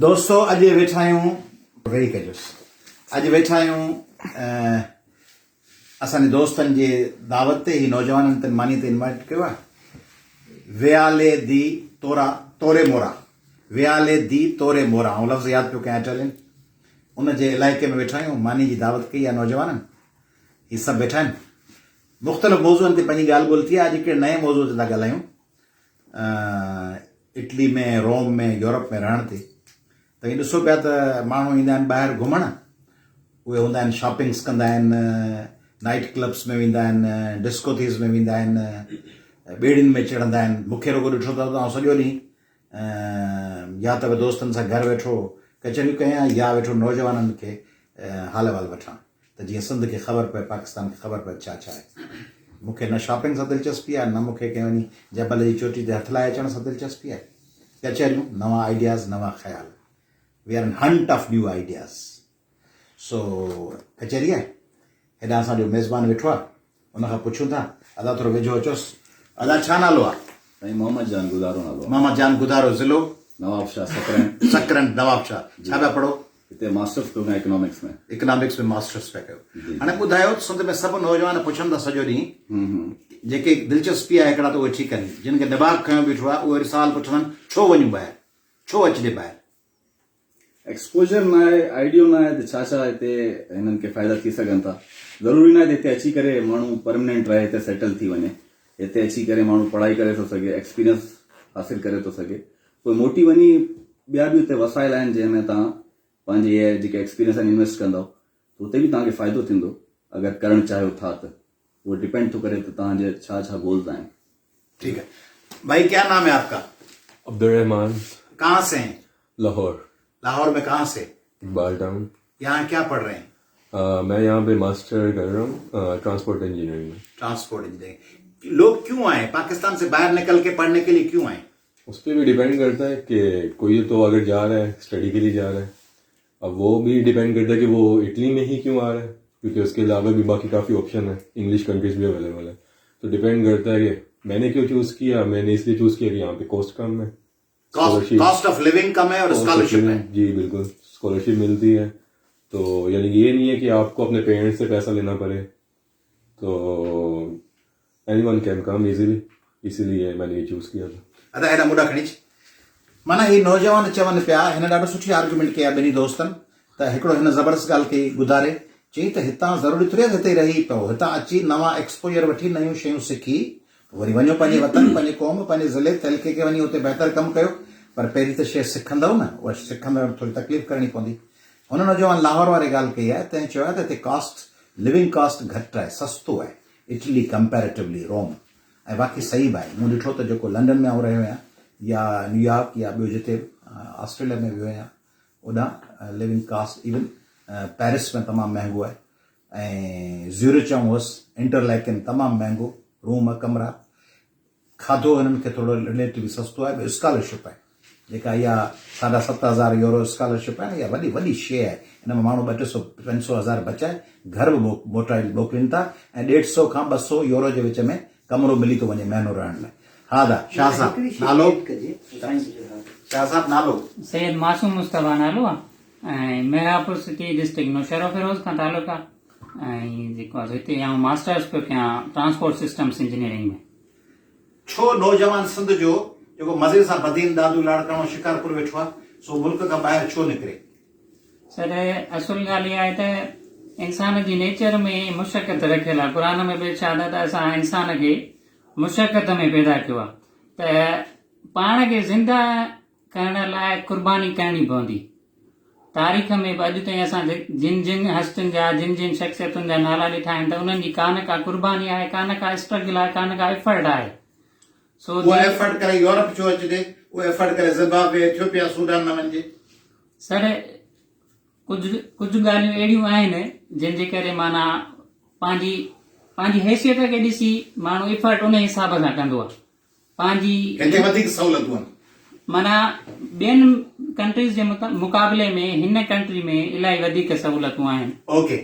दोस्तों अज वेठा आहियूं वेही कजोसि अॼु वेठा आहियूं असांजे दोस्तनि जे दावत ते ही नौजवाननि ते मानी ते इनवाइट कयो आहे वियाले दी तोरा तोरे मोरा वियाले दी तोरे मोरा ऐं लफ़्ज़ यादि पियो कयां इटालियन उन जे इलाइक़े में वेठा आहियूं मानी जी दावत कई आहे नौजवाननि ही सभु वेठा आहिनि मुख़्तलिफ़ मौज़ूअनि ते पंहिंजी ॻाल्हि ॿोल्हि थी आहे अॼु हिकिड़े नए मौज़ूअ ते था ॻाल्हायूं इटली में रोम में यूरोप में रहण ते त हीअ ॾिसो पिया त माण्हू ईंदा आहिनि ॿाहिरि घुमण उहे हूंदा आहिनि शॉपिंग्स कंदा आहिनि नाइट क्लब्स में वेंदा आहिनि डिस्कोथीज़ में वेंदा आहिनि ॿेड़ियुनि में चढ़ंदा आहिनि मूंखे रुॻो ॾिठो अथव त सॼो ॾींहुं या त दोस्तनि सां घर वेठो कचहरियूं कयां या वेठो नौजवाननि खे हाल वाल वठां त जीअं सिंध खे ख़बर पए पाकिस्तान खे ख़बर पए छा छा आहे मूंखे न शॉपिंग सां दिलचस्पी आहे न मूंखे कंहिं वञी जबल जी चोटी ते हथ लाइ अचण सां दिलचस्पी आहे कचहरियूं नवां आइडियाज़ नवां ख़्याल we are in hunt of new ideas so कचहरी आहे हेॾा असांजो मेज़बान वेठो आहे उनखां पुछूं था अदा थोरो वेझो अचोसि अदा छा नालो आहे साईं मोहम्मद जान गुदारो नालो मोहम्मद जान गुदारो ज़िलो नवाब शाह सकरन सकरन नवाब शाह छा पिया पढ़ो हिते मास्टर्स कयो आहे इकोनॉमिक्स में मास्टर्स पिया कयो हाणे ॿुधायो सिंध में सभु नौजवान पुछनि था सॼो ॾींहुं जेके दिलचस्पी आहे हिकिड़ा त उहे ठीकु आहिनि जिन खे दिमाग़ खयों बीठो आहे उहे वरी सवाल पुछंदा आहिनि छो वञूं ॿाहिरि छो अचिजे ॿाहिरि एक्सपोजर न आहे आइडियो न आहे त छा छा हिते हिननि खे फ़ाइदा थी सघनि था ज़रूरी न आहे हिते अची करे माण्हू परमनेंट रहे हिते सेटल थी वञे हिते अची करे माण्हू पढ़ाई करे थो सघे एक्सपीरियंस हासिल करे थो सघे पोइ मोटी वञी ॿिया बि हुते वसाइल आहिनि जंहिंमें तव्हां पंहिंजे जेके एक्सपीरियंस आहिनि इन्वेस्ट कंदव त हुते बि तव्हांखे फ़ाइदो थींदो अगरि करणु चाहियो था त उहो डिपेंड थो करे त तव्हांजे छा छा गोल्स आहिनि ठीक है भाई क्या नाम है आपका अब्दुलरहमान कहाँ से हैं लाहौर लाहौर में कहाँ से इकबाल टाउन। यहाँ क्या पढ़ रहे हैं मैं यहाँ पे मास्टर कर रहा हूँ ट्रांसपोर्ट इंजीनियरिंग में। ट्रांसपोर्ट इंजीनियरिंग लोग क्यों आए पाकिस्तान से बाहर निकल के पढ़ने के लिए क्यों आए उस पर भी डिपेंड करता है कि कोई तो अगर जा रहा है स्टडी के लिए जा रहा है अब वो भी डिपेंड करता है कि वो इटली में ही क्यों आ रहा है क्योंकि उसके अलावा भी बाकी काफ़ी ऑप्शन है इंग्लिश कंट्रीज भी अवेलेबल है तो डिपेंड करता है कि मैंने क्यों चूज़ किया मैंने इसलिए चूज़ किया कि यहाँ पे कॉस्ट कम है कॉस्ट ऑफ लिविंग कम है और स्कॉलरशिप है जी बिल्कुल स्कॉलरशिप मिलती है तो यानी ये नहीं है कि आपको अपने पेरेंट्स से पैसा लेना पड़े तो एनीवन कैन कम इजीली इसीलिए मैंने ये चूज़ किया था अदा हेॾा मुॾा खणीच माना ही नौजवान चवनि पिया हिन ॾाढो सुठी आर्ग्यूमेंट कई आहे ॿिन्ही दोस्तनि त हिकिड़ो हिन ज़बरदस्त ॻाल्हि कई गुदारे चई त हितां ज़रूरी थोरी आहे हिते रही पियो हितां अची नवां एक्सपोजर वठी नयूं शयूं सिखी वरी वञो पंहिंजे वतन पंहिंजे क़ौम पंहिंजे ज़िले तइलके खे वञी हुते बहितर कमु कयो पर पहिरीं त शइ सिखंदव न उहा सिखंदव थोरी तकलीफ़ करणी पवंदी हुन नौजवान लाहौर वारे ॻाल्हि कई आहे तंहिं चयो आहे त हिते कॉस्ट लिविंग कॉस्ट घटि आहे सस्तो आहे इटली कंपेरेटिवली रोम ऐं बाक़ी सही बि आहे मूं ॾिठो त जेको लंडन में आउं रहियो आहियां या न्यूयॉर्क या ॿियो जिते ऑस्ट्रेलिया में वियो आहियां ओॾां लिविंग कॉस्ट इवन पेरिस में तमामु महांगो आहे ऐं ज़्यूरिच ऐं हुअसि इंटरलैकन तमामु महांगो रूम कमरा खाधो हिननि खे थोरो रिलेटिवली सस्तो आहे ॿियो स्कॉलरशिप आहे जेका इहा 7,500 यूरो स्कॉलरशिप आहे इहा वॾी वॾी शइ आहे हिन में माण्हू 200-500 बचाए घर बि मोकिलीनि था ऐं 150 खां 200 यूरो जे विच में कमरो मिली थो वञे महीनो रहण लाइ हा दा शाह साहब नालो शाह साहब नालो सैयद मासूम मुस्तफ़ा नालो आहे ऐं मेरापुर सिटी डिस्ट्रिक्ट नौशहरा फिरोज़ खां तालुक़ु आहे ऐं जेको आहे हिते आउं मास्टर्स पियो कयां ट्रांसपोर्ट सिस्टम्स इंजीनियरिंग में छो नौजवान सिंध जो जेको मज़े सां बदीन दादू लाड़काणो शिकारपुर वेठो आहे सो मुल्क खां ॿाहिरि छो निकिरे सर असुल ॻाल्हि इहा आहे त इंसान जी नेचर में मुशक़त रखियल आहे क़ुर में बि इरशाद आहे त असां इंसान खे मुशक़त में पैदा कयो आहे त पाण खे ज़िंदा करण लाइ क़ुर्बानी करणी पवंदी तारीख़ में बि अॼु ताईं असां जिन जिन हस्तियुनि जा जिन जिन शख़्सियतुनि जा नाला ॾिठा आहिनि त उन्हनि जी का न का क़ुर्बानी आहे का न का स्ट्रगल आहे का न का एफर्ट आहे सो उहा एफर्ट करे यूरोप छो अचिजे उहा एफर्ट करे ज़िम्बाब्वे इथियोपिया सूडान न वञिजे सर कुझु ॻाल्हियूं अहिड़ियूं आहिनि जंहिंजे करे माना पंहिंजी हैसियत खे ॾिसी माण्हू एफर्ट उन हिसाब सां कंदो आहे पंहिंजी हिते वधीक सहूलियतूं आहिनि माना ॿियनि कंट्रीज़ जे मुक़ाबले में हिन कंट्री में इलाही वधीक सहूलियतूं आहिनि ओके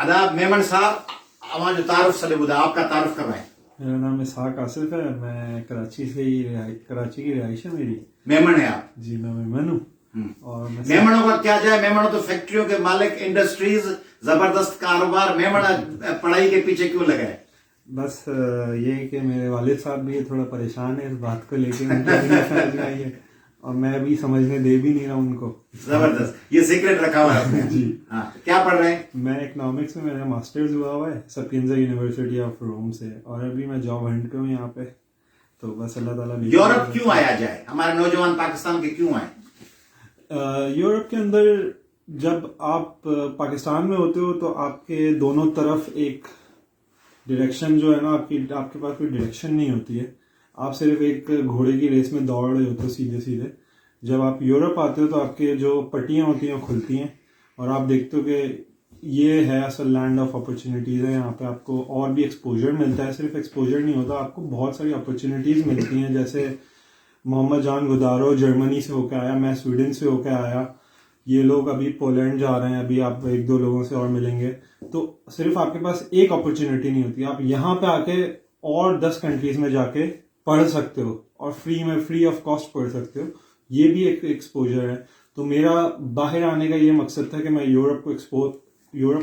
अदा मेमन साहब हमारा तारुफ से ॿुधायो आपका तारुफ करवाएं मेरा नाम इसहाक आसिफ है मैं कराची की रिहाइश है मेरी मेमन है आप जी मैं मेमन हूँ और मैं मेमनों का क्या जाए, मेमनों तो फैक्ट्रियों के मालिक, इंडस्ट्रीज, जबरदस्त कारोबार, मेमन पढ़ाई के पीछे क्यों लगा है? बस ये है कि मेरे वालिद साहब भी थोड़ा परेशान है इस बात को लेके, उनको भी नहीं समझ में आई है और मैं भी समझने दे भी नहीं रहा उनको। जबरदस्त, ये सीक्रेट रखा हुआ है आपने। जी। हाँ, क्या पढ़ रहे हैं? मैं इकोनॉमिक्स में, मेरा मास्टर्स हुआ हुआ है सपिएंजा यूनिवर्सिटी ऑफ रोम से, और अभी मैं जॉब हंट पे हूँ यहाँ पे। तो बस अल्लाह ताला ने। यूरोप क्यों आया जाए? हमारे नौजवान पाकिस्तान के क्यों आए? यूरोप के अंदर जब आप पाकिस्तान में होते हो तो आपके दोनों तरफ एक डायरेक्शन जो है ना, आपके पास कोई डायरेक्शन नहीं होती है। आप सिर्फ एक घोड़े की रेस में दौड़ रहे होते हो सीधे सीधे। जब आप यूरोप आते हो तो आपके जो पट्टियाँ होती हैं वो खुलती हैं और आप देखते हो कि ये है असल लैंड ऑफ अपॉर्चुनिटीज़ है। यहाँ पे आपको और भी एक्सपोजर मिलता है, सिर्फ एक्सपोजर नहीं होता, आपको बहुत सारी अपॉर्चुनिटीज़ मिलती हैं। जैसे मोहम्मद जान गुदारो जर्मनी से होकर आया, मैं स्वीडन से होकर आया, ये लोग अभी पोलैंड जा रहे हैं, अभी आप एक दो लोगों से और मिलेंगे। तो सिर्फ आपके पास एक अपॉर्चुनिटी नहीं होती, आप यहाँ पे आके और 10 कंट्रीज में जाके पढ़ सकते हो और फ्री ऑफ कॉस्ट पढ़ सकते हो। ये भी एक एक्सपोजर है। तो मेरा बाहर आने का ये मकसद था कि मैं यूरोप को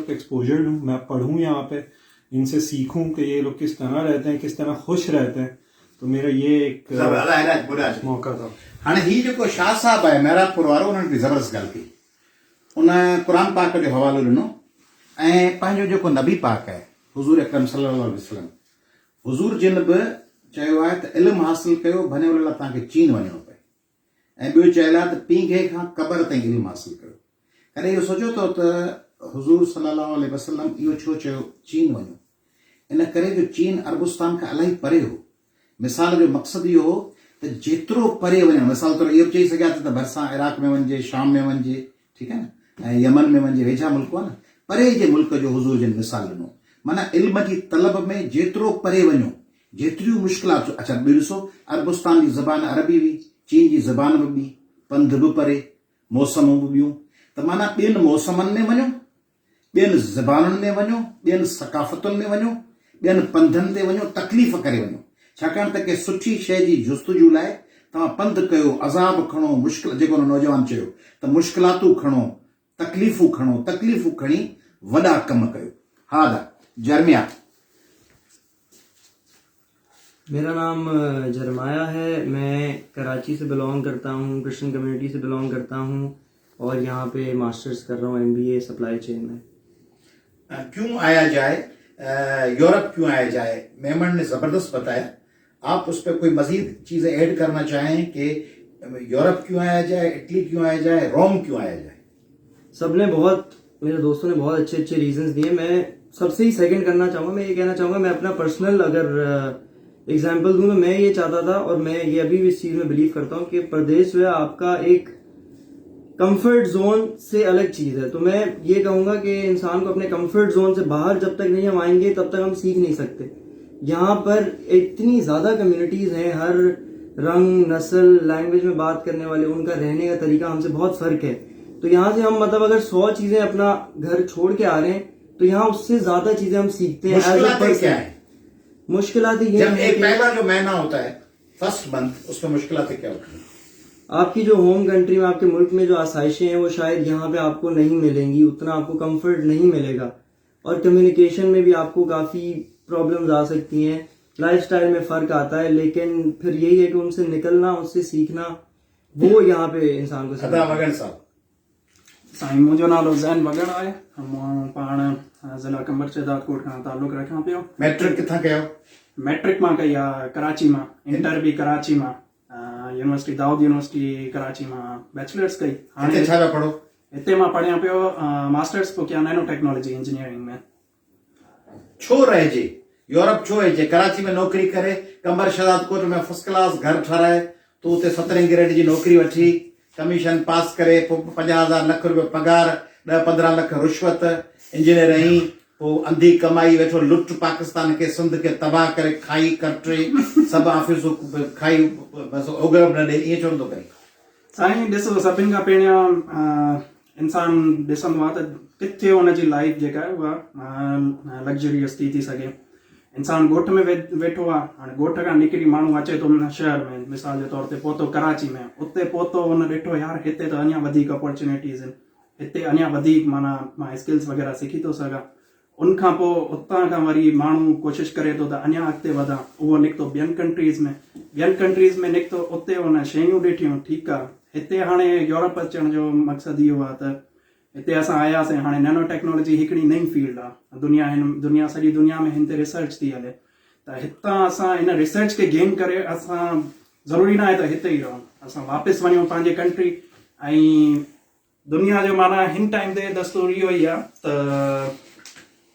एक्सपोजर लूँ, मैं पढ़ूँ यहाँ पे, इनसे सीखूं कि ये लोग किस तरह रहते हैं, किस तरह खुश रहते हैं। तो मेरा ये एक मौका था। हाणे ही जेको शाह साहब आहे मेहरापुर वारो, उन्हनि बि ज़बरदस्त ॻाल्हि कई। उन क़ुर पाक जो हवालो ॾिनो ऐं पंहिंजो जेको नबी पाक आहे हुज़ूर अकरम सल्लल्लाहु अलैहि वसल्लम, हुज़ूर जिन बि चयो आहे त इल्मु हासिल कयो, भले उन लाइ तव्हांखे चीन वञिणो पए, ऐं ॿियो चयल आहे त पींघे खां क़बर ताईं इल्मु हासिल कयो। कॾहिं इहो सोचियो अथव त हुज़ूर सल्लल्लाहु अलैहि वसल्लम इहो छो चयो चीन वञो? इन करे जो चीन अरबुस्तान खां इलाही परे हो। मिसाल जो मक़सदु इहो हो त जेतिरो परे वञो, मिसाल तौर इहो चई सघिया त भरिसां इराक में वञिजे, शाम में वञिजे, ठीकु आहे न, ऐं यमन में वञिजे, वेझा मुल्क हुआ न, परे जे मुल्क जो हुज़ूर जिन मिसाल ॾिनो। माना इल्म जी तलब में जेतिरो परे वञो जेतिरियूं मुश्किलातूं। अच्छा ॿियो ॾिसो, अरबुस्तान जी ज़बान अरबी हुई, चीन जी ज़बान बि ॿी, पंध बि परे, मौसमूं बि ॿियूं। त माना ॿियनि मौसमनि में वञो, ॿियनि ज़बानुनि में वञो, ॿियनि सकाफ़तुनि में वञो, ॿियनि पंधनि ते वञो, तकलीफ़ करे वञो। छाकाणि त के सुठी शइ जी जुस्तजू लाइ तव्हां पंधु कयो, अज़ाब खणो, मुश्किल, जेको नौजवान चयो त मुश्किलातूं खणो, तकलीफ़ूं खणो, तकलीफ़ूं खणी वॾा कम कयो। हा दा जर्मिया। मेरा नाम जरमाया है, मैं कराची से बिलोंग करता हूँ, क्रिश्चियन कम्युनिटी से बिलोंग करता हूँ और यहाँ पे मास्टर्स कर रहा हूँ MBA सप्लाई चेन में। क्यों आया जाए यूरोप, क्यों आया जाए? मेमन ने ज़बरदस्त बताया। आप उस पर कोई मजीद चीज़ें ऐड करना चाहें कि यूरोप क्यों आया जाए, इटली क्यों आया जाए, रोम क्यों आया जाए? सबने बहुत, मेरे दोस्तों ने बहुत अच्छे अच्छे रीजंस दिए। मैं सबसे ही सेकंड करना चाहूँगा। मैं ये कहना चाहूँगा, मैं अपना पर्सनल अगर एग्जाम्पल दूँ तो मैं ये चाहता था और मैं ये अभी भी इस चीज़ में बिलीव करता हूँ कि प्रदेश जो है आपका एक कंफर्ट जोन से अलग चीज़ है। तो मैं ये कहूँगा कि इंसान को अपने कंफर्ट जोन से बाहर जब तक नहीं हम आएंगे तब तक हम सीख नहीं सकते। यहाँ पर इतनी ज़्यादा कम्युनिटीज़ हैं, हर रंग, नस्ल, लैंग्वेज में बात करने वाले, उनका रहने का तरीका हमसे बहुत फ़र्क है। तो यहाँ से हम मतलब अगर 100 चीज़ें अपना घर छोड़ के आ रहे हैं तो यहाँ उससे ज़्यादा चीज़ें हम सीखते हैं। मुश्किलातें क्या है? मुश्किलातें ये जब है एक कि पहला जो महीना होता है फर्स्ट मंथ, उसमें मुश्किलातें क्या होती हैं? आपकी जो होम कंट्री में, आपके मुल्क में जो आसाइशें हैं वो शायद यहाँ पे आपको नहीं मिलेंगी, उतना आपको कंफर्ट नहीं मिलेगा और कम्युनिकेशन में भी आपको काफ़ी प्रॉब्लम्स आ सकती हैं, लाइफस्टाइल में फ़र्क आता है। लेकिन फिर यही है कि उनसे निकलना, उससे सीखना, वो यहाँ पे इंसान को अदा वगन साहब। साईं, मुंहिंजो नालो ज़ैन वगण आहे। मां पाण ज़िला कमर दादकोट खां तालुक़ रखां पियो। मैट्रिक किथां कयो? मैट्रिक मां कई आहे कराची मां, इंटर बि कराची मां, यूनिवर्सिटी दाऊद यूनिवर्सिटी कराची मां बैचलर्स कई। हिते छा पिया पढ़ो? हिते मां पढ़ियां पियो मास्टर्स पोइ कया नैनो टेक्नोलॉजी इंजीनियरिंग में। छो रहिजे यूरोप, छो रहिजे? कराची में नौकरी करे, कमर शहजादकोट में फर्स्ट क्लास घर ठाराए, तूं उते 17 ग्रेड जी नौकरी वठी, कमीशन पास करे, पोइ 50,000 लख रुपयो पगार, 10-15 लख रिश्वत, इंजीनियर आहीं, पोइ अंधी कमाई, वेठो लुट पाकिस्तान के सिंध के तबाह करे, खाई कटे सभु ऑफिसूं खाई, बसि ओगरब न ॾे, ईअं छो नथो करे? साईं ॾिसो, सभिनि खां पहिरियां इंसान ॾिसंदो आहे त किथे हुनजी लाइफ जेका आहे उहा लग्जरियस थी सघे। इंसान ॻोठ में वेठो आहे, हाणे ॻोठ खां निकिरी माण्हू अचे थो हुन शहर में, मिसाल जे तौर ते पहुतो कराची में, उते पहुतो हुन ॾिठो यार हिते त अञा वधीक अपॉर्चुनिटीज़ आहिनि, हिते अञा वधीक माना मां स्किल्स वग़ैरह सिखी थो सघां। उनखां पोइ उतां खां वरी माण्हू कोशिशि करे थो त अञा अॻिते वधां, उहो निकितो ॿियनि कंट्रीज़ में निकितो, उते हुन शयूं ॾिठियूं, ठीकु आहे। हिते हाणे यूरोप अचण जो मक़सदु इहो आहे त हिते असां आयासीं, हाणे नैनो टेक्नोलॉजी हिकिड़ी नई फील्ड आहे, दुनिया सॼी दुनिया में हिन ते रिसर्च थी हले, त हितां असां हिन रिसर्च खे गेन करे असां ज़रूरी न आहे त हिते ई रहूं, असां वापसि वञूं पंहिंजे कंट्री। ऐं दुनिया जो माना हिन टाइम ते दस्तूर इहो ई आहे त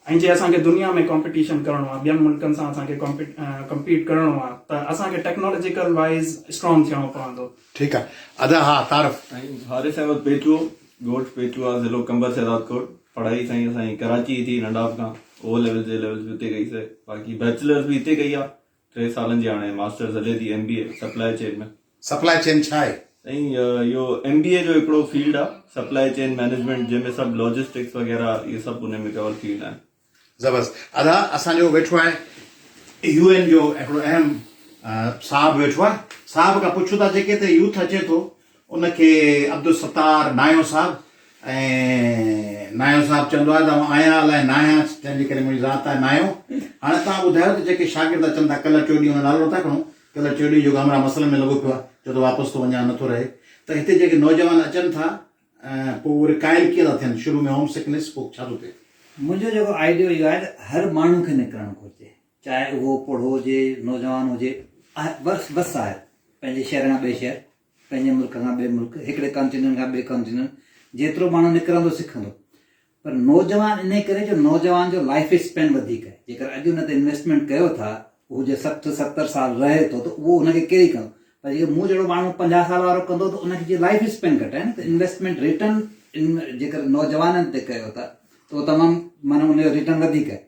ऐं जे असांखे दुनिया में कॉम्पिटिशन करिणो आहे, ॿियनि मुल्कनि सां असांखे कम्पीट करिणो आहे, त असांखे टेक्नोलॉजिकल वाइज़ स्ट्रॉन्ग थियणो पवंदो। ठीकु आहे अदा। हा तारफ़ हारिस अहमद पेचुओ, ॻोठ पेचुआ, ज़िलो कंबर शहजादकोट। पढ़ाई साईं असांजी कराची थी, नंढाप खां ओ लेवल जे लेवल बि हुते कईसीं, बाक़ी बैचलर्स बि हिते कई आहे 3 सालनि जी, हाणे मास्टर्स हले थी MBA सप्लाई चेन में। सप्लाई चेन छा आहे? साईं इहो MBA जो हिकिड़ो फील्ड आहे, सप्लाई चेन मैनेजमेंट, जंहिंमें सभु लॉजिस्टिक्स वग़ैरह इहे सभु उन में कवर फील्ड आहिनि। ज़बरदस्त। अदा असांजो वेठो आहे UN जो हिकिड़ो अहम साहब वेठो आहे, साहब खां पुछूं था जेके हिते यूथ अचे थो उनखे अब्दुल सत्तार नायो साहब, ऐं नायो साहब चवंदो आहे त आउं आहियां अलाए न आहियां, तंहिंजे करे मुंहिंजी ज़ात आहे नायो। हाणे तव्हां ॿुधायो त जेके शागिर्द अचनि था, कल्ह चोॾहीं हुन नालो नथा खणूं, कल्ह चोॾहीं जो हमरा मसइले में लॻो पियो आहे, छो त वापसि थो वञा नथो रहे, त हिते जेके नौजवान अचनि था पोइ उहे काइल कीअं था थियनि, शुरू में होम सिकनेस, पोइ छा थो थिए? मुंहिंजो जेको आइडियो इहो आहे त हर माण्हू खे निकिरणु घुरिजे, चाहे उहो पढ़ो हुजे, नौजवान हुजे, बस आहे पंहिंजे शहर खां ॿिए शहर, पंहिंजे मुल्क खां ॿिए मुल्क, हिकिड़े कॉन्टिनेंट खां ॿिए कॉन्टिनेंट, जेतिरो माण्हू निकिरंदो सिखंदो। पर नौजवान इन करे जो नौजवान जो लाइफ स्पेन वधीक आहे, जेकर अॼु हुन ते इन्वेस्टमेंट कयो था, उहो जे 60-70 साल रहे थो त उहो हुनखे केरी कंदो, पर जेकर मूं जहिड़ो माण्हू 50 साल वारो कंदो त उनखे जी लाइफ स्पेन घटि आहे न, त इन्वेस्टमेंट रिटर्न जेकर नौजवाननि ते कयो था त उहो तमामु माना उनजो रिटर्न वधीक आहे।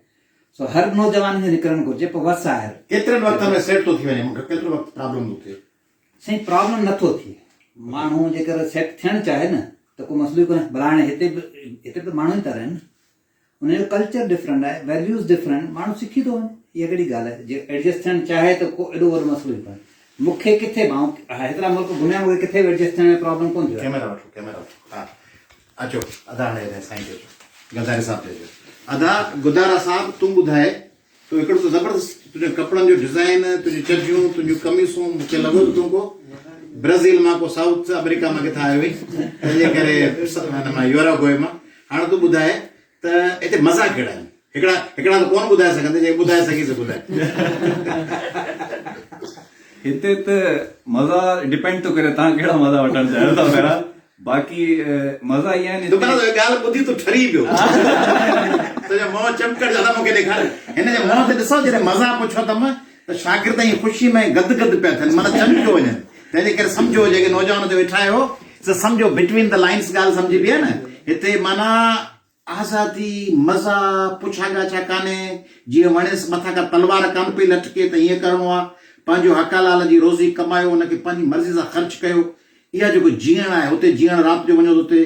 सो हर नौजवान खे निकिरणु घुरिजे, पोइ वस आहे केतिरे वक़्त में सेट थो थी वञे, मूंखे केतिरो वक़्तु प्रॉब्लम थो थिए? साईं प्रॉब्लम नथो थिए, माण्हू जेकर सेट थियणु चाहे न त को मसइलो ई कोन्हे, भला हाणे हिते त माण्हू ई था रहनि, हुनजो कल्चर डिफरेंट आहे, वैल्यूज़ डिफरेंट, माण्हू सिखी थो वञे, इहा कहिड़ी ॻाल्हि आहे। जे एडजस्ट थियणु चाहे त को एॾो वॾो मसइलो ई कोन्हे। मूंखे किथे मां हेतिरा मुल्क घुमिया, मूंखे किथे एडजस्ट थियण में प्रॉब्लम कोन थियो। कैमरा वठो। हा अचो अदा, हाणे साईं जो गदारे साहब जो अदा। गुदारा साहब तूं ॿुधाए, तूं हिकिड़ो त ज़बरदस्त तुंहिंजे कपिड़नि जो डिज़ाइन, तुंहिंजी चडियूं, तुंहिंजियूं कमीसूं, मूंखे लॻो त तूं को ब्राज़ील मां, को साउथ अमेरिका मां किथां आयो हुई, तंहिंजे करे मां यूरोप गोए मां। हाणे तूं ॿुधाए त हिते मज़ा कहिड़ा आहिनि? हिकिड़ा त कोन ॿुधाए सघंदे, जे ॿुधाए सघी त ॿुधाए। हिते त मज़ा डिपेंड थो करे तव्हां कहिड़ा मज़ा वठणु चाहियो था पहिरां, बाक़ी मज़ा इहा आहिनि। ॻाल्हि ॿुधी तूं ठरी पियो, तुंहिंजो मोह चमकण ज्यादा मूंखे ॾेखार। हिन जे मुंहं ते ॾिसो, जॾहिं मज़ा पुछो तम त शागिर्द ई ख़ुशी में गदगद पिया थियनि, माना चमकियो वञनि। तंहिंजे करे सम्झो जेके नौजवान ते वेठा आहियो त सम्झो बिटवीन द लाइन्स ॻाल्हि सम्झी पई आहे न। हिते माना आज़ादी, मज़ा, पुछा गाछा कान्हे, जीअं वणेसि मथां खां तलवार कान पई लटके त ईअं करिणो आहे, पंहिंजो हक हलाल जी रोज़ी कमायो, हुनखे पंहिंजी मर्ज़ी सां ख़र्च कयो। इहा जेको जीअण आहे, हुते जीअण राति जो वञो त हुते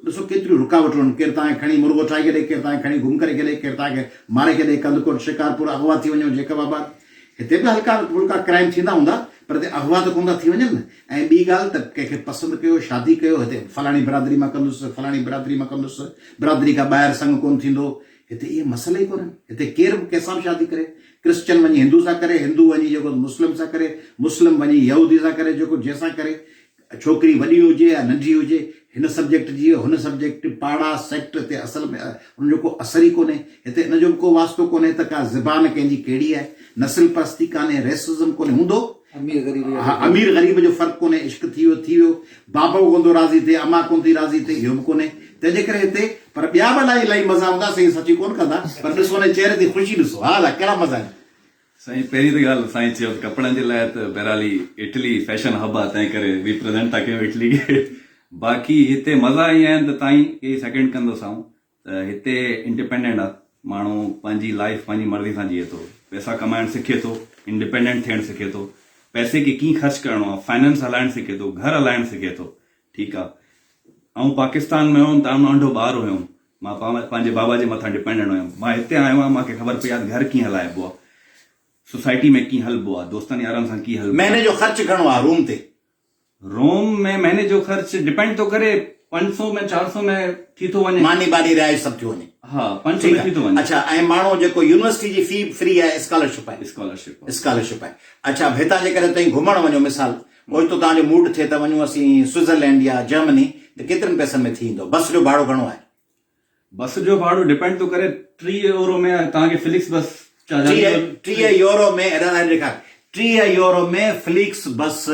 ॾिसो केतिरियूं रुकावटूं आहिनि, केरु तव्हांखे खणी मुर्गो ठाहे छॾे, केरु तव्हांखे खणी घुम करे छॾे, केरु तव्हांखे मारे छॾे, कंदकोट शिकारपुर अगवा थी वञो, जेकबाबाद। हिते बि हल्का फुल्का क्राइम थींदा हूंदा, पर हिते अगवा त कोन था थी वञनि न। ऐं ॿी ॻाल्हि त कंहिंखे पसंदि कयो, शादी कयो, हिते फलाणी बिरादरी मां कंदुसि, फलाणी बिरादरी मां कंदुसि, बिरादरी खां ॿाहिरि संग कोन थींदो। हिते इहे मसइले ई कोन्हनि। हिते केरु बि कंहिंसां बि शादी करे, क्रिश्चन वञी हिंदू सां करे, हिंदू वञी जेको मुस्लिम सां करे, मुस्लिम वञी यहूदी सां करे, जेको जंहिंसां करे, छोकिरी वॾी हुजे या नंढी हुजे, हिन सब्जेक्ट जी हुन सब्जेक्ट, पाड़ा सेक्ट ते असल में हुनजो को असर ई कोन्हे। हिते हिनजो बि को वास्तो कोन्हे त का ज़बान कंहिंजी कहिड़ी आहे, नस्ल परस्ती कान्हे, रेसिज़म कोन्हे। हूंदो अमीर ग़रीब जो फ़र्क़ु कोन्हे, इश्क थी वियो, बाबो कोन थो राज़ी थिए, अमा कोन थी राज़ी थिए, इहो बि कोन्हे। तंहिंजे करे हिते पर ॿिया बि इलाही मज़ा हूंदा, साईं सची कोन कंदा, पर ॾिसो हुन चेहरे ते ख़ुशी ॾिसो। हा कहिड़ा मज़ा आहिनि साईं? पहिरीं त ॻाल्हि साईं चयो कपिड़नि जे लाइ त बहरहाली इटली फैशन हब आहे, तंहिं करे रिप्रेज़ेंट था कयूं इटली खे। बाक़ी हिते मज़ा ईअं आहिनि त ताईं के सेकेंड कंदोसाऊं त हिते इंडिपेंडेंट आहे, माण्हू पंहिंजी लाइफ पंहिंजी मर्ज़ी सां जीए थो, पैसा कमाइणु सिखे थो, इंडिपेंडेंट थियणु सिखे थो, पैसे खे कीअं ख़र्च करिणो आहे, फाइनेंस हलाइणु सिखे थो, घर हलाइणु सिखे थो। ठीकु आहे, ऐं पाकिस्तान में हुउमि त नंढो ॿारु हुयुमि, मां पंहिंजे बाबा जे मथां डिपेंडेंट हुयुमि। मां हिते आयो आहियां, मूंखे ख़बर पई आहे घर कीअं हलाइबो आहे। सोसाइटी में कीअं हलबो आहे, दोस्तनि यारनि सां कीअं हलबो महीने जो ख़र्च घणो आहे रूम ते? रोम में महीने जो ख़र्च डिपेंड थो करे, 500 में 400 में थी थो वञे। मानी बानी रिहाइश सभु थी वञे। हा 500 में थी थो वञे। अच्छा, ऐं माण्हू जेको यूनिवर्सिटी जी फी फ्री आहे, स्कॉलरशिप आहे? स्कॉलरशिप आहे। अच्छा, हितां जे करे तव्हीं घुमण वञो, मिसाल ओचितो तव्हांजो मूड थिए त वञूं असीं स्विट्जरलैंड या जर्मनी, त केतिरनि पैसनि में थी ईंदो? बस जो भाड़ो घणो आहे? बस जो भाड़ो डिपेंड थो करे, 3 यूरो में तव्हांखे फिलिक्स बस 30 यूरो में 30 यूरो में फ्लिक्स बस।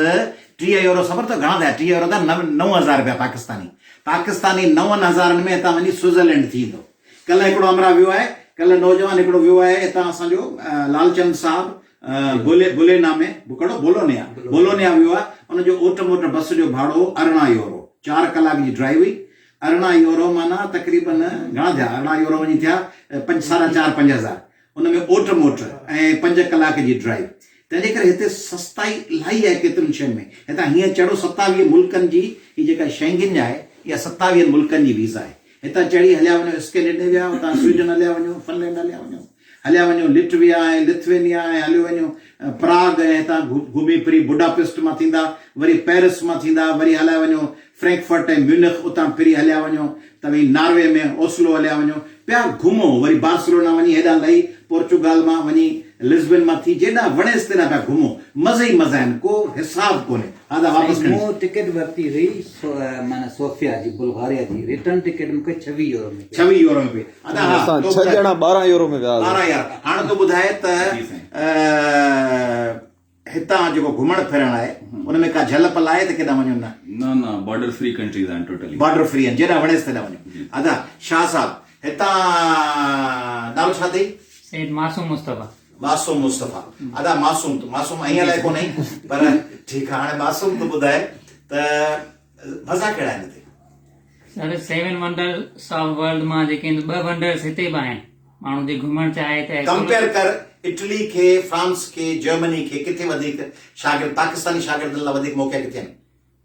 30 यूरो ख़बर अथव घणा थिया? 30 यूरो था 9,000 रुपया पाकिस्तानी 9,000 में हितां वञी स्विट्जरलैंड थी ईंदो। कल्ह हिकिड़ो हमरा वियो आहे, कल्ह नौजवान हिकिड़ो वियो आहे हितां असांजो लालचंद साहब बोलोनिया वियो आहे। उनजो ओट मोट बस जो भाड़ो 18 यूरो, 4 कलाक जी ड्राइव हुई। 18 यूरो माना तक़रीबन घणा थिया? 18 यूरो वञी थिया 4,500 उनमें ओट मोट ऐं 5 कलाक जी ड्राइव। तंहिंजे करे हिते सस्ताई इलाही आहे केतिरनि शयुनि में। हितां हीअं चढ़ो 27 मुल्कनि जी ही जेका शेंगन आहे, इहा 27 मुल्कनि जी वीज़ा आहे। हितां चढ़ी हलिया वञो स्कैंडिनेविया, हुतां स्वीडन हलिया वञो, फिनलैंड हलिया वञो लिटविया ऐं लिथुवेनिया ऐं हलियो वञो प्राग, ऐं हितां घुमी फिरी बुडापेस्ट मां थींदा, वरी पेरिस मां थींदा, वरी हलिया वञो फ्रैंकफर्ट ऐं म्यूनिख, उतां फिरी हलिया वञो त वरी नॉर्वे में ओस्लो हलिया वञो, पिया घुमो, वरी बार्सिलोना वञी हेॾां लही पोर्चुगाल मां वञी लिस्बन मां थी जेॾा वणेसि तेॾा पिया घुमो, मज़े ई मज़ा आहिनि, को हिसाब कोन्हे। मूं टिकट वरिती हुई माना सोफिया जी बुल्गारिया जी, रिटर्न टिकट मूंखे 26 यूरो में 26 यूरो में पई। 6 ॼणा 12 यूरो में विया। 12 यार। हाणे तो ॿुधाए त हितां जेको घुमण फिरण आहे उनमें का झल पल आहे त केॾां वञो? न बॉर्डर फ्री कंट्रीज़ आहिनि टोटली, बॉर्डर फ्री आहिनि, जेॾां वणेसि तेॾां वञो। अदा शाह साहब, हितां नालो छा अथई? सैयद मासूम मुस्तफ़ा। मासूम मुस्तफ़ा। अदा मासूम अहीं लाइ कोन्हे, पर ठीकु आहे। हाणे मासूम तूं ॿुधाए त मज़ा कहिड़ा आहिनि हिते? सर 7 वंडर्स ऑफ वर्ल्ड मां जेके 2 वंडर्स हिते बि आहिनि। माण्हू जे घुमण चाहे त कंपेयर कर इटली खे, फ्रांस खे, जर्मनी खे, किथे वधीक शागिर्द पाकिस्तानी शागिर्दनि लाइ वधीक मौक़ा किथे आहिनि?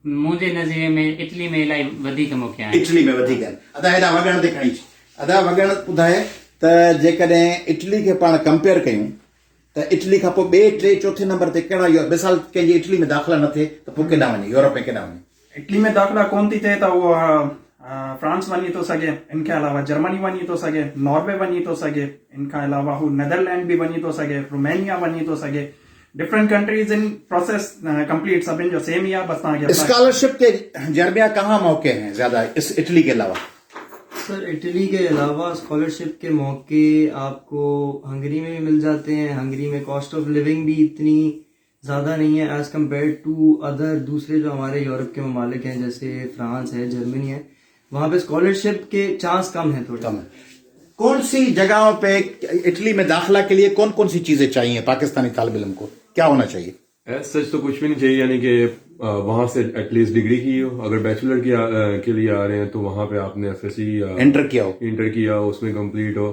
मुंहिंजे नज़रिए में इटली में इलाही वधीक मौक़ा आहिनि। इटली में वधीक आहिनि। अदा हेॾा वॻण ते खणी अदा वॻण ॿुधाए त जेकॾहिं इटली खे पाण कंपेयर कयूं त इटली खां पोइ 2, 3, 4 नंबर ते कहिड़ा? मिसाल कंहिंजी इटली में दाख़िला न थिए त पोइ केॾां वञे? यूरोप में केॾां वञे? इटली में दाख़िला कोन थी थिए त उहो फ्रांस वञी थो सघे, इन खां अलावा जर्मनी वञी थो सघे, नॉर्वे वञी थो सघे, इन खां अलावा हू नेदरलैंड बि वञी थो सघे, रोमेनिया वञी थो सघे। Different countries in process complete, सभिनि जो सेम ही आहे। बस तव्हांखे स्कॉलरशिप के जर्बिया कहाँ मौके हैं ज्यादा इस इटली के अलावा? सर इटली के अलावा स्कॉलरशिप के मौके आपको हंगरी में भी मिल जाते हैं। हंगरी में कॉस्ट ऑफ लिविंग भी इतनी ज़्यादा नहीं है एज कम्पेयर टू अदर दूसरे जो हमारे यूरोप के ममालिक हैं, जैसे फ्रांस है, जर्मनी है। वहाँ पे स्कॉलरशिप के चांस कम है, थोड़ा कम है। कौन सी जगहों पे इटली में दाखिला के लिए कौन कौन सी चीजें चाहिए पाकिस्तानी तालिब इल्म को? क्या होना चाहिए? सच तो कुछ भी नहीं चाहिए, यानी कि वहाँ से एटलीस्ट डिग्री की हो। अगर बैचलर के लिए आ रहे हैं तो वहाँ पे आपने एफएससी इंटर किया हो, उसमें कंप्लीट हो।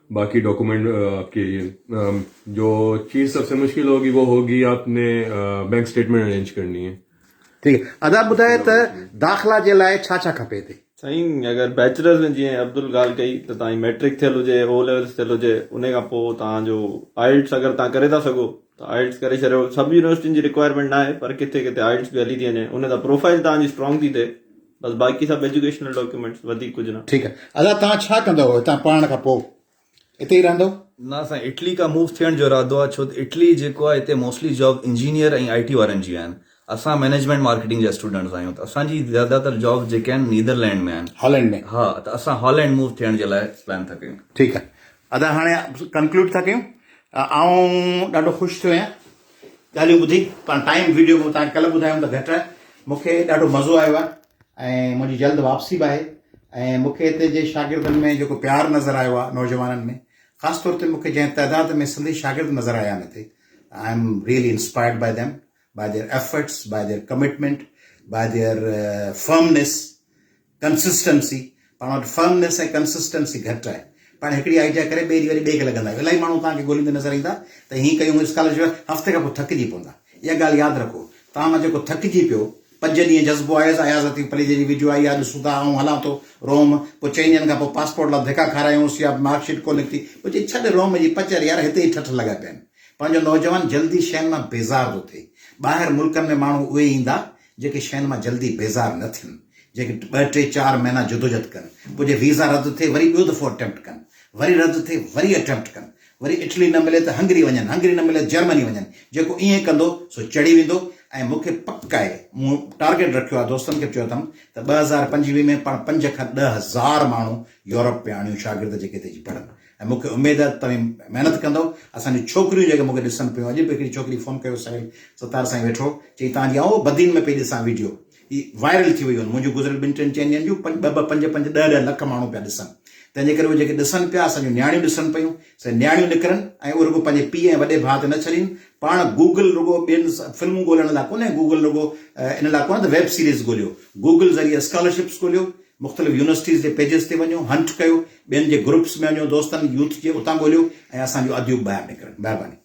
बाकी डॉक्यूमेंट आपके जो चीज़ सबसे मुश्किल होगी वो होगी आपने बैंक स्टेटमेंट अरेंज करनी है। ठीक है। अदा ॿुधाए त दाख़िला जे लाइ छा छा खपे हिते? साईं अगरि बैचलर्स में जीअं अब्दुल ॻाल्हि कई त तव्हांजी मैट्रिक थियल हुजे, ओ लेवल्स थियल हुजे, उन खां पोइ तव्हांजो आइल्ट्स अगरि तव्हां करे था सघो त आइल्ट्स करे छॾियो। सभु यूनिवर्सिटियुनि जी रिक्वायरमेंट न आहे, पर किथे किथे आइल्ट्स बि हली थी वञे, उन सां प्रोफाइल तव्हांजी स्ट्रॉन्ग थी थिए। बसि बाक़ी सभु एजुकेशनल डॉक्यूमेंट्स, वधीक कुझु न। ठीकु आहे। अदा तव्हां छा कंदव हितां पढ़ण खां पोइ? हिते ई रहंदव? न, असां इटली खां मूव थियण जो इरादो आहे, छो त इटली जेको आहे हिते मोस्टली जॉब इंजीनियर ऐं IT वारनि जी आहिनि। असां मैनेजमेंट मार्केटिंग जा स्टूडेंट्स आहियूं, त असांजी ज़्यादातर जॉब जेके आहिनि नीदरलैंड में आहिनि, हॉलैंड में। हा, त असां हॉलैंड मूव थियण जे लाइ प्लान था कयूं। ठीकु आहे। अदा हाणे कंक्लूड था कयूं। आउं ॾाढो ख़ुशि थियो आहियां ॻाल्हियूं ॿुधी, पर टाइम वीडियो में तव्हांखे कल्ह ॿुधायूं त घटि आहे। मूंखे ॾाढो मज़ो आयो आहे ऐं मुंहिंजी जल्द वापसी बि आहे। ऐं मूंखे हिते जे शागिर्दनि में जेको प्यारु नज़र आयो आहे, नौजवाननि में ख़ासि तौर ते मूंखे जंहिं तइदाद में सिंधी शागिर्द नज़र आया आहिनि हिते, I am really inspired by them, by their efforts, by their commitment, by their firmness, consistency. पाण वटि firmness ऐं consistency घटि आहे। पाण हिकिड़ी आइडिया करे ॿिए ॾींहुं वरी ॿिए खे लॻंदा आहियूं। इलाही माण्हू तव्हांखे ॻोल्हींदे नज़र ईंदा त हीअं कयूं स्कॉलरशिप, हफ़्ते खां पोइ थकिजी पवंदा। इहा ॻाल्हि यादि रखो। तव्हां मां जेको थकिजी पियो, 5 ॾींहं जज़्बो आयाज़ पली जी वीडियो आई आहे, ॾिसूं था ऐं हलां थो रोम, पोइ 4 ॾींहंनि खां पोइ पासपोर्ट लाइ धिका खारायूंसि या मार्कशीट कोन निकिती, पोइ चई छॾ रोम जी पचर यार, हिते ई ठठ लॻा पिया आहिनि। पंहिंजो नौजवान जल्दी शयुनि मां बेज़ार थो थिए। ॿाहिरि मुल्कनि में माण्हू उहे ईंदा जेके शयुनि मां जल्दी बेज़ार न थियनि, जेके 2, 3, 4 महीना जदोजहद कनि, पोइ जे वीज़ा रद्द थिए वरी ॿियो दफ़ो अटेम्प्ट कनि, वरी रद्द थिए वरी अटेम्प्ट कनि, वरी इटली न मिले त हंगरी वञनि, हंगरी न मिले जर्मनी वञनि। जेको ईअं कंदो सो चढ़ी वेंदो। ऐं मूंखे पक आहे, मूं टारगेट रखियो आहे, दोस्तनि खे चयो अथमि त 2025 में पाण 5 खां 10 हज़ार माण्हू यूरोप पिया आणियूं, शागिर्द जेके हिते अची पढ़नि। ऐं मूंखे उमेद आहे तव्हां महिनत कंदव। असांजी छोकिरियूं जेके मूंखे ॾिसनि पियूं, अॼु बि हिकिड़ी छोकिरी फ़ोन कयो, साहिल सतार साईं वेठो, चई तव्हांजी आऊं बदीन में पई ॾिसां वीडियो, ही वायरल थी वयूं आहिनि। मुंहिंजूं गुज़िरियल 2-3 ॾींहनि जूं 2-2, 5-5, 10 लख माण्हू पिया ॾिसनि। तंहिंजे करे उहे जेके ॾिसनि पिया, असांजूं न्याणियूं ॾिसनि पियूं, से न्याणियूं निकिरनि ऐं उहे रुगो पंहिंजे पीउ ऐं वॾे भाउ ते न छॾीनि। पाण गूगल रुगो ॿियनि फिल्मूं ॻोल्हण लाइ कोन्हे, गूगल रुगो इन लाइ कोन्हे त वेब सीरीज़ ॻोल्हियो, गूगल ज़रिए स्कॉलरशिप्स ॻोल्हियो, मुख़्तलिफ़ यूनिवर्सिटीज़ जे पेजिस ते वञो, हंट कयो, ॿियनि जे ग्रुप्स में वञो, दोस्तनि यूथ जे उतां ॻोल्हियो ऐं असांजूं अदियूं ॿाहिरि निकिरनि। महिरबानी।